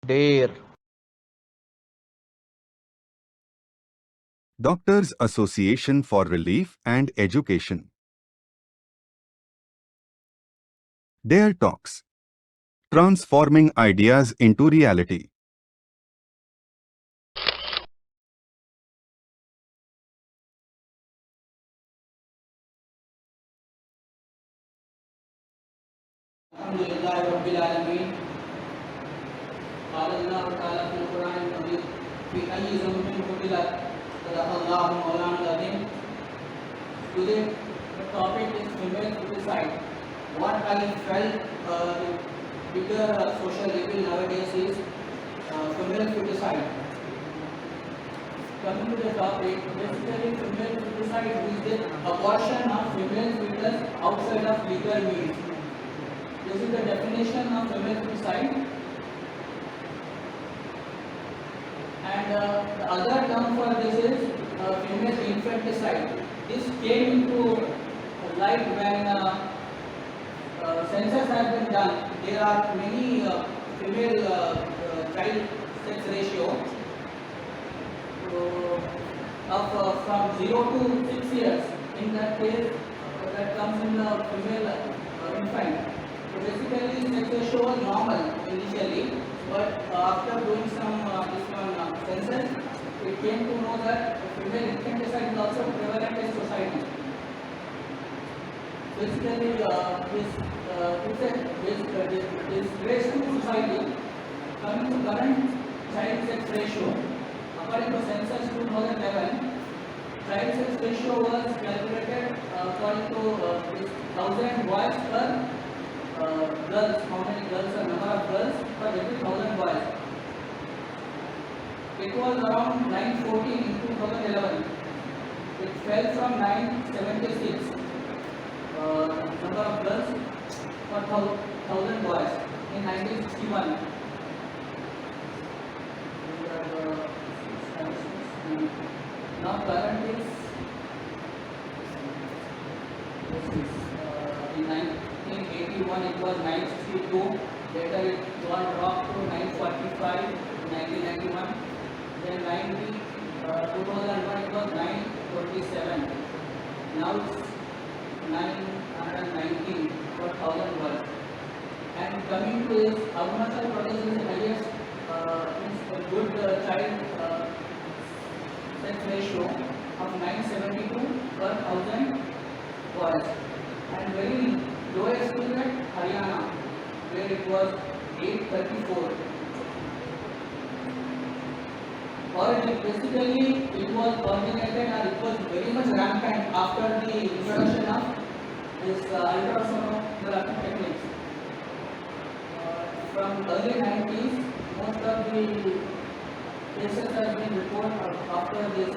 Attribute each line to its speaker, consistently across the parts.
Speaker 1: DARE.
Speaker 2: Doctors Association for Relief and Education. DARE Talks. Transforming Ideas into Reality.
Speaker 3: الحمد لله رب العالمين قال الله تعالى في القرآن المجيد في أي ذنب قتلت صدق الله مولانا العظيم. Today the topic is female suicide. What I felt the bigger social evil nowadays is female suicide. Coming to the topic, basically female suicide is the abortion of female fetus outside of legal means. This is the definition of female suicide. And the other term for this is female infanticide. This came into light when census has been done. There are many female child sex ratio of from 0 to 6 years. In that case, that comes in the female infant. So basically, sex ratio was normal initially, but after doing some census, it came to know that female infanticide is also prevalent in society. Basically, this disgraceful society. Coming to current child sex ratio, according to census 2011, child sex ratio was calculated according to 1,000 boys per girls, how many girls or number of girls per every 1,000 boys. It was around 914 in 2011. It fell from 976 number of girls per 1,000 boys in 1961. Now current is in 1981 it was 962, later it got dropped to 945 in 1991, then 2001 it was 927, now it's 919 per 1,000 words. And coming to this, Arunachal Pradesh is the highest good child sex ratio of 972 per 1,000 boys, and very lowest is at Haryana, where it was 834. Basically, it was originated or it was very much rampant after the introduction of this ultrasonography techniques. From early 90s, most of the cases have been reported after this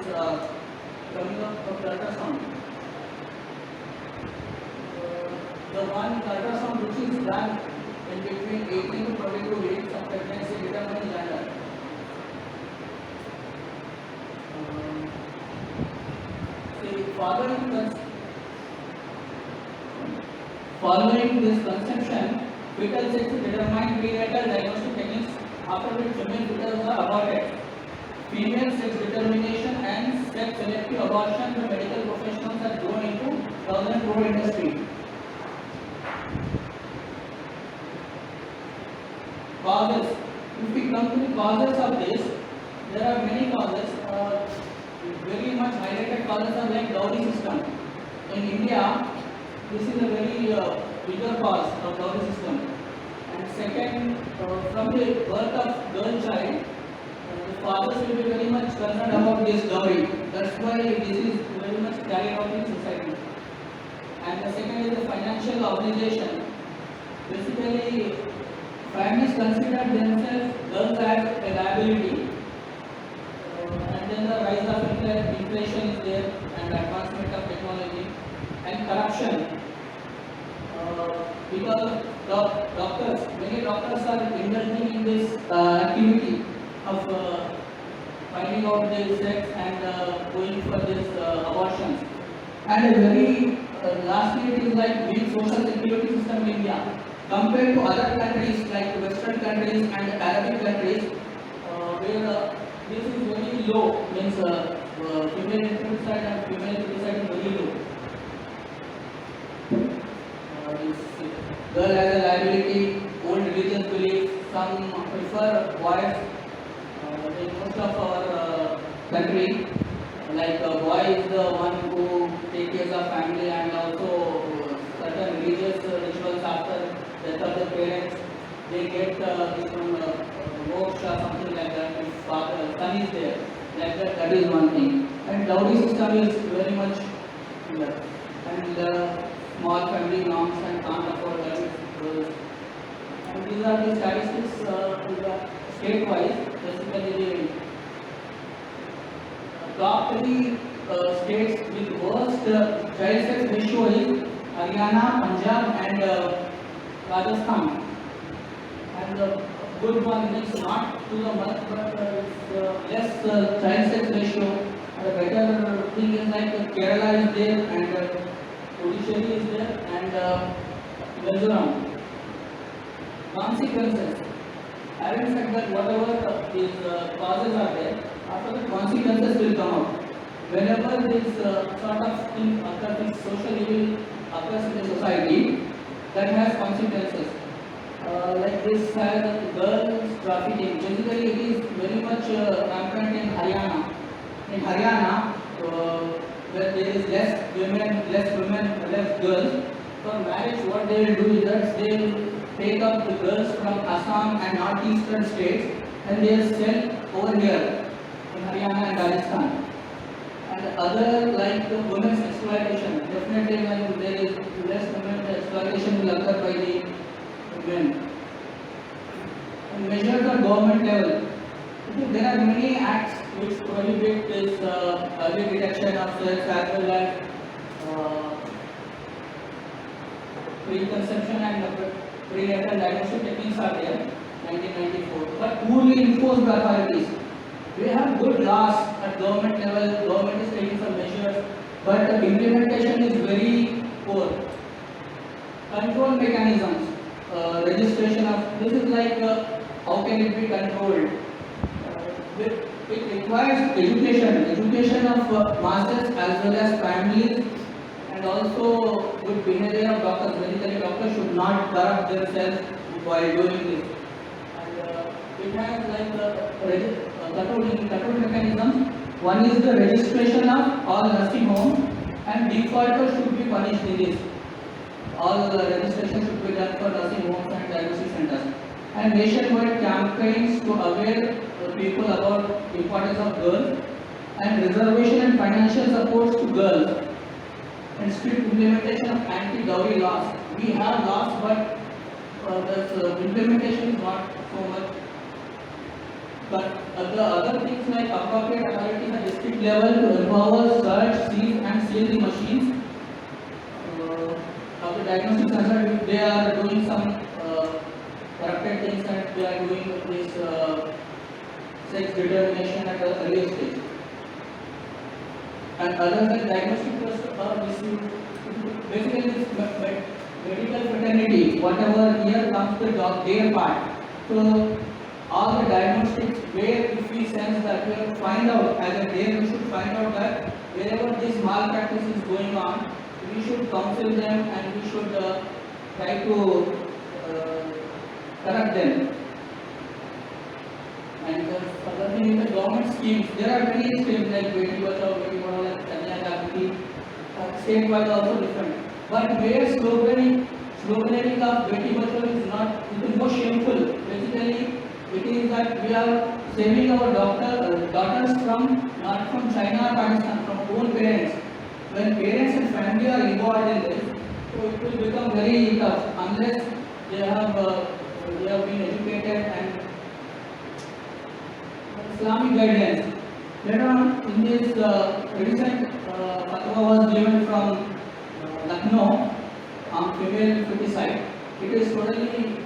Speaker 3: coming up of ultrasound. The one ultrasound which is done in between 18 to 22 weeks of pregnancy determining gender. Following this conception, fetal sex is determined prenatal diagnostic techniques after which female fetals are aborted. Female sex determination and sex selective abortion by medical professionals have grown into 1,000 crore industry. Causes. If we come to the causes of this, there are many causes. Very much highlighted causes are like dowry system. In India, this is a very bigger cause of dowry system. And second, from the birth of girl child, the fathers will be very much concerned about this dowry. That's why this is very much carried out in society. And the second is the financial obligation. Basically, families consider themselves girls as a liability. And then the rise of inflation is there, and advancement of technology and corruption. Because doctors, many doctors are indulging in this activity of finding out their sex and going for this abortions. And a very lastly, it is like weak social security system in India. compared to other countries like Western countries and Arabic countries, where this is very low, means female infanticide and female infanticide is very low. This girl has a liability, old religious belief, some prefer boys in most of our country, like boy is the one who takes care of family and also certain religious rituals after death of the parents, they get this one moksha, something like that, if father, son is there, like that, that is one thing. And dowry system is very much here. And small family norms and can't afford that. And these are the statistics state-wise, basically the top three states with worst child sex ratio is Haryana, Punjab and Rajasthan. And the good one is not to the much, but less child sex ratio. And the better thing is like Kerala is there and Puducherry is there and Mizoram. Consequences. Having said that, whatever these causes are there, after the consequences will come out. Whenever this sort of thing occurs, this social evil occurs in the society, that has consequences. Like this has girls trafficking. Basically, it is very much rampant in Haryana. In Haryana, where there is less women, less girls. For marriage, what they will do is that they will take up the girls from Assam and northeastern states and they will sell over here in Haryana and Rajasthan. And other like the women's exploitation, definitely when there is less women, the exploitation will occur by the men. And measures at government level. There are many acts which prohibit this early detection of sex as well as preconception and prenatal diagnostic techniques are there, 1994, but poorly enforced by authorities. We have good laws at government level, government is taking some measures, but the implementation is very poor. Control mechanisms, registration of, this is like how can it be controlled? It requires education of masses as well as families and also good behavior of doctors. Basically, doctors should not corrupt themselves while doing this. And it has like control mechanisms. One is the registration of all nursing homes and defaulters should be punished in this. All the registration should be done for nursing homes and diagnostic centers. And nationwide campaigns to aware people about importance of girls and reservation and financial supports to girls and strict implementation of anti-dowry laws. We have laws, but the implementation is not so much. But the other things like appropriate authorities at district level to empower, search, seize and seal the machines. Of the diagnostic center, if they are doing some corrupted things and they are doing this sex determination at the early stage. And other than diagnostic tests are misused. Basically, this medical fraternity, whatever here comes the their part. So, all the diagnostics where if we sense that we have to find out, as a day we should find out that wherever this malpractice is going on, we should counsel them and we should try to correct them. And the other thing is the government schemes. There are many schemes like Beti Bachao, Beti Padhao, like Kanya Jagati, state-wise also different. But where sloganeering of Beti Bachao is not, it is more shameful. Basically, it is that we are saving our daughters from, not from China or Pakistan, from own parents. When parents and family are involved in this, so it will become very tough unless they have been educated and Islamic guidelines. Later on in this recent fatwa was given from Lucknow on female infanticide. It is totally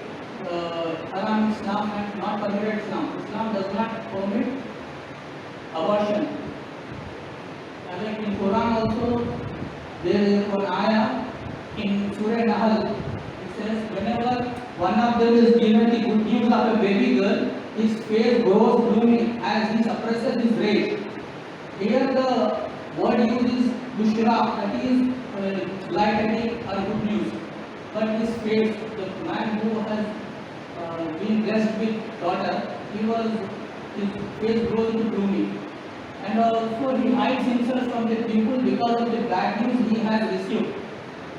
Speaker 3: haram Islam and not permitted Islam. Islam does not permit abortion. And like in Quran also, there is one ayah in Surah Nahl, says whenever one of them is given the good news of a baby girl, his face grows gloomy as he suppresses his rage. Here the word used is bushra, that is light-headed or good news. But his face, the man who has been blessed with daughter, his face grows gloomy. And also he hides himself from the people because of the bad news he has received.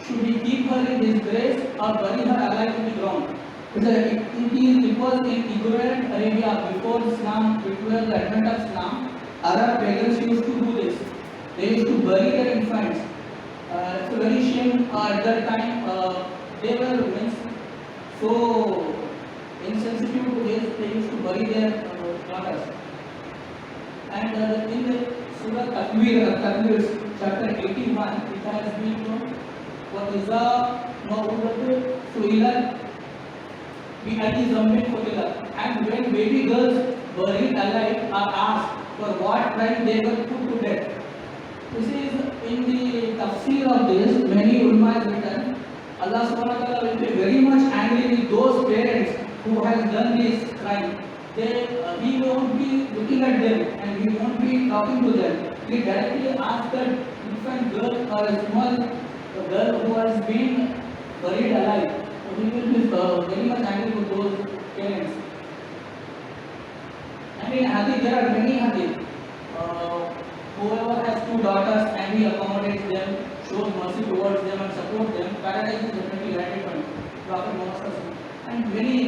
Speaker 3: Should he keep her in disgrace or bury her alive in the ground? It was in ignorant Arabia before Islam, before the advent of Islam, Arab pagans used to do this. They used to bury their infants. It's a very shame at that time. They were so insensitive to this. They used to bury their daughters. And in the Surah Takbir, chapter 81, it has been shown, وَإِذَا مَوْلَدَتْ سُئِلَتْ بِأَيِّ ذَنْبٍ قُتِلَتْ. And when baby girls buried alive are asked for what crime they were put to death. This is in the tafsir of this, many ulama has written, Allah subhanahu wa ta'ala will be very much angry with those parents who has done this crime. He won't be looking at them and he won't be talking to them. He directly asks that infant girl or a small girl who has been buried alive. So he will be very much angry with those parents. And in hadith, there are many hadith. Whoever has two daughters and he accommodates them, shows mercy towards them and supports them, paradise is definitely granted for Prophet Muhammad. And many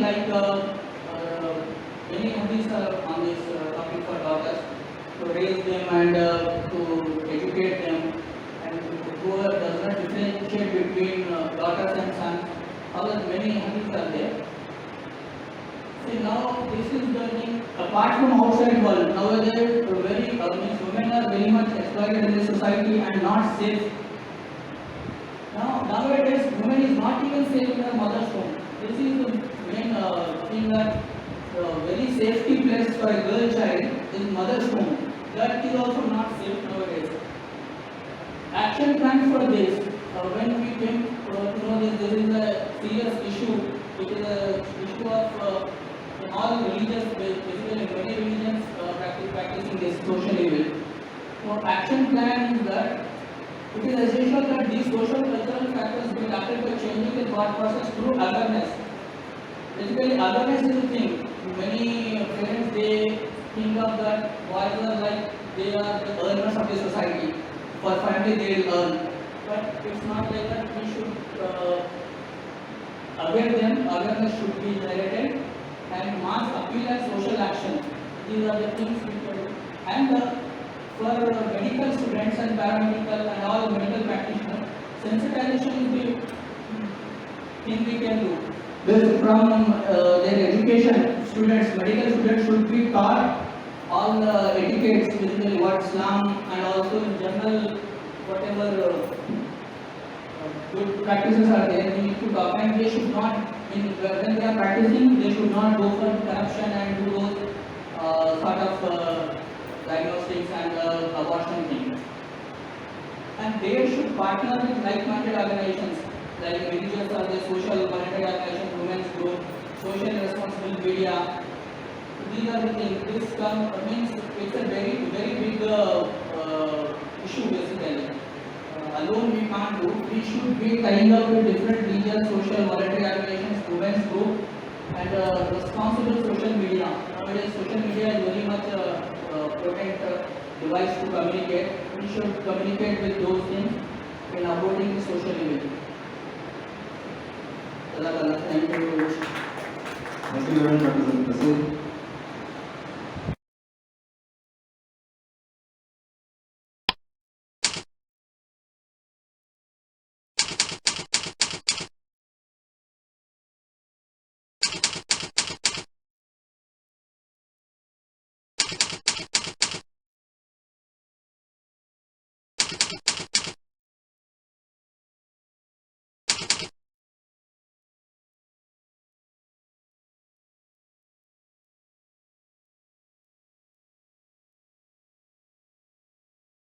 Speaker 3: many hadiths are on this topic for daughters, to raise them and to educate them, and whoever does not differentiate between daughters and sons. Other many hadiths are there. See, now this is the thing. Apart from outside world, nowadays women are very much exploited in the society and not safe. Nowadays women is not even safe in her mother's home. This is the main thing, that the very safety place for a girl child is mother's home. That is also not safe nowadays. Action plans for this. When we came to know this, there is a serious issue. It is a issue of in all religions, basically many religions practicing this social evil. So action plan is that it is essential that these social cultural factors be tackled by changing the thought process through awareness. Basically, awareness is the thing. Many parents, they think of that boys are like they are the earners of the society. For family, they will earn. But it's not like that. We should aware them. Awareness should be generated, and mass appeal and social action. These are the things we can do. And for medical students and paramedical and all medical practitioners, sensitization is the thing we can do. From their education, medical students should be taught all the etiquettes, basically what Islam and also in general, whatever good practices are there, we need to talk, and they should not, when they are practicing, they should not go for corruption and do those sort of diagnostics and abortion things. And they should partner with like-minded organizations like religious or the social volunteer organization, women's group, social responsible media. These are the things. This means it's a very, very big issue basically. Alone we can't do. We should be tying up with different religious, social volunteer organizations, women's group, and responsible social media. Nowadays, social media is very much potent device to communicate. We should communicate with those things in avoiding the social evil.
Speaker 1: Thank you very much, Dr. Basil.